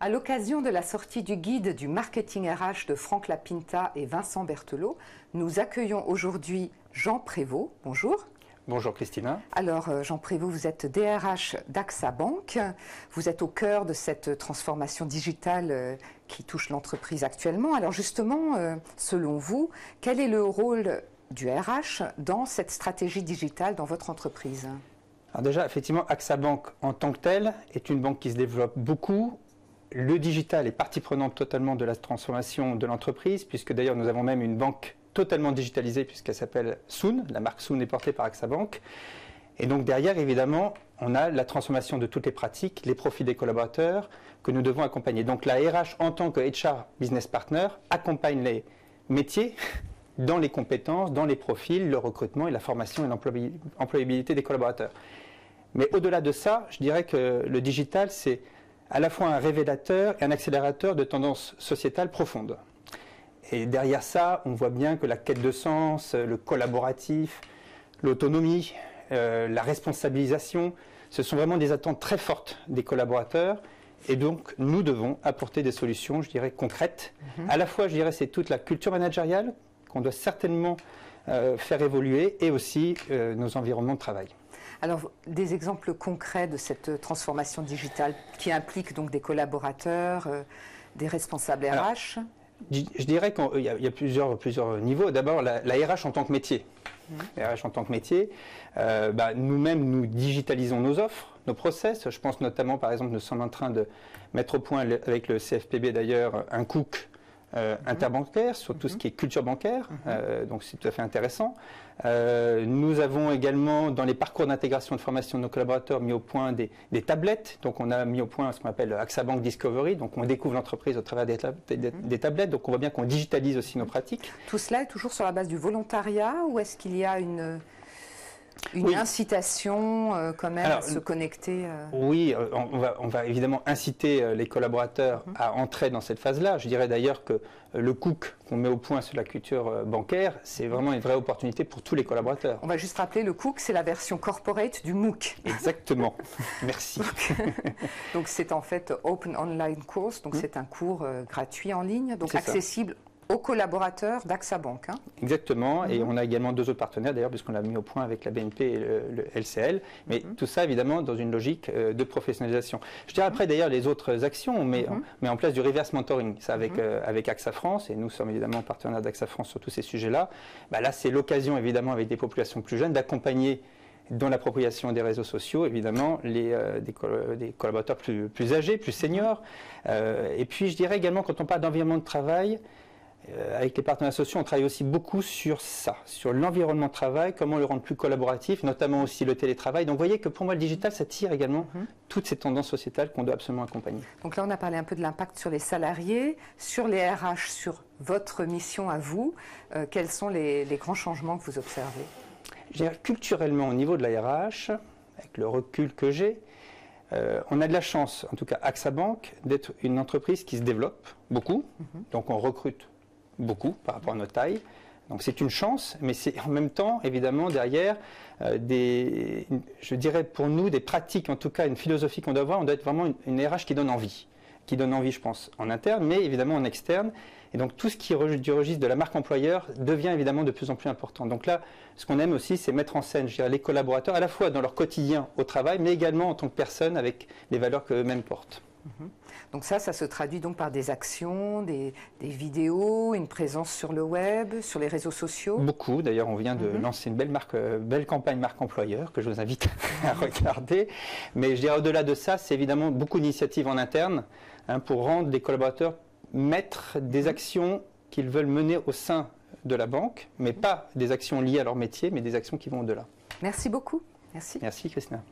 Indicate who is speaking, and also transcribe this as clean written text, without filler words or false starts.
Speaker 1: À l'occasion de la sortie du guide du marketing RH de Franck Lapinta et Vincent Berthelot, nous accueillons aujourd'hui Jean Prévost. Bonjour.
Speaker 2: Bonjour Christina.
Speaker 1: Alors Jean Prévost, vous êtes DRH d'AXA Bank. Vous êtes au cœur de cette transformation digitale qui touche l'entreprise actuellement. Alors justement, selon vous, quel est le rôle du RH dans cette stratégie digitale dans votre entreprise?
Speaker 2: Alors déjà, effectivement, AXA Bank en tant que telle est une banque qui se développe beaucoup. Le digital est partie prenante totalement de la transformation de l'entreprise, puisque d'ailleurs nous avons même une banque totalement digitalisée puisqu'elle s'appelle Soon. La marque Soon est portée par AXA Bank. Et donc derrière, évidemment, on a la transformation de toutes les pratiques, les profils des collaborateurs que nous devons accompagner. Donc la RH en tant que HR Business Partner accompagne les métiers dans les compétences, dans les profils, le recrutement et la formation et l'employabilité des collaborateurs. Mais au-delà de ça, je dirais que le digital, c'est à la fois un révélateur et un accélérateur de tendances sociétales profondes. Et derrière ça, on voit bien que la quête de sens, le collaboratif, l'autonomie, la responsabilisation, ce sont vraiment des attentes très fortes des collaborateurs. Et donc, nous devons apporter des solutions, je dirais, concrètes. À la fois, je dirais, c'est toute la culture managériale qu'on doit certainement faire évoluer et aussi nos environnements de travail.
Speaker 1: Alors, des exemples concrets de cette transformation digitale qui implique donc des collaborateurs, des responsables RH?
Speaker 2: Alors, je dirais qu'il y a plusieurs niveaux. D'abord, la RH en tant que métier. La RH en tant que métier, nous-mêmes, nous digitalisons nos offres, nos process. Je pense notamment, par exemple, nous sommes en train de mettre au point, avec le CFPB d'ailleurs, un cook interbancaire sur tout ce qui est culture bancaire, donc c'est tout à fait intéressant. Nous avons également dans les parcours d'intégration de formation de nos collaborateurs mis au point des tablettes, donc on a mis au point ce qu'on appelle AXA Bank Discovery, donc on découvre l'entreprise au travers des tablettes, donc on voit bien qu'on digitalise aussi nos pratiques.
Speaker 1: Tout cela est toujours sur la base du volontariat ou est-ce qu'il y a une incitation quand même à se connecter
Speaker 2: Oui, on va évidemment inciter les collaborateurs à entrer dans cette phase-là. Je dirais d'ailleurs que le cook qu'on met au point sur la culture bancaire, c'est vraiment une vraie opportunité pour tous les collaborateurs.
Speaker 1: On va juste rappeler, le cook, c'est la version corporate du MOOC.
Speaker 2: Exactement, merci.
Speaker 1: Donc c'est en fait Open Online Course, donc c'est un cours gratuit en ligne, donc accessible aux collaborateurs d'AXA Bank.
Speaker 2: Exactement, et on a également deux autres partenaires d'ailleurs, puisqu'on l'a mis au point avec la BNP et le LCL, mais tout ça évidemment dans une logique de professionnalisation. Je dirais après d'ailleurs les autres actions, on met en place du reverse mentoring, ça avec AXA France, et nous sommes évidemment partenaires d'AXA France sur tous ces sujets-là. Là c'est l'occasion évidemment avec des populations plus jeunes d'accompagner dans l'appropriation des réseaux sociaux, évidemment, des collaborateurs plus âgés, plus seniors. Et puis je dirais également quand on parle d'environnement de travail, avec les partenaires sociaux, on travaille aussi beaucoup sur ça, sur l'environnement de travail, comment le rendre plus collaboratif, notamment aussi le télétravail. Donc vous voyez que pour moi le digital, ça tire également toutes ces tendances sociétales qu'on doit absolument accompagner.
Speaker 1: Donc là on a parlé un peu de l'impact sur les salariés, sur les RH, sur votre mission à vous. Quels sont les grands changements que vous observez?
Speaker 2: Je dirais, culturellement au niveau de la RH, avec le recul que j'ai, on a de la chance, en tout cas AXA Bank, d'être une entreprise qui se développe beaucoup, donc on recrute beaucoup par rapport à notre taille. Donc c'est une chance, mais c'est en même temps, évidemment, derrière, je dirais pour nous, des pratiques, en tout cas une philosophie qu'on doit avoir, on doit être vraiment une RH qui donne envie, je pense, en interne, mais évidemment en externe. Et donc tout ce qui est du registre de la marque employeur devient évidemment de plus en plus important. Donc là, ce qu'on aime aussi, c'est mettre en scène, je dirais, les collaborateurs, à la fois dans leur quotidien au travail, mais également en tant que personne avec les valeurs qu'eux-mêmes portent.
Speaker 1: Donc ça se traduit donc par des actions, des vidéos, une présence sur le web, sur les réseaux sociaux?
Speaker 2: Beaucoup, d'ailleurs on vient de lancer une belle campagne marque employeur que je vous invite à regarder. Mais je dirais au-delà de ça, c'est évidemment beaucoup d'initiatives en interne pour rendre les collaborateurs maîtres des actions qu'ils veulent mener au sein de la banque, mais pas des actions liées à leur métier, mais des actions qui vont au-delà.
Speaker 1: Merci beaucoup. Merci.
Speaker 2: Merci Christina.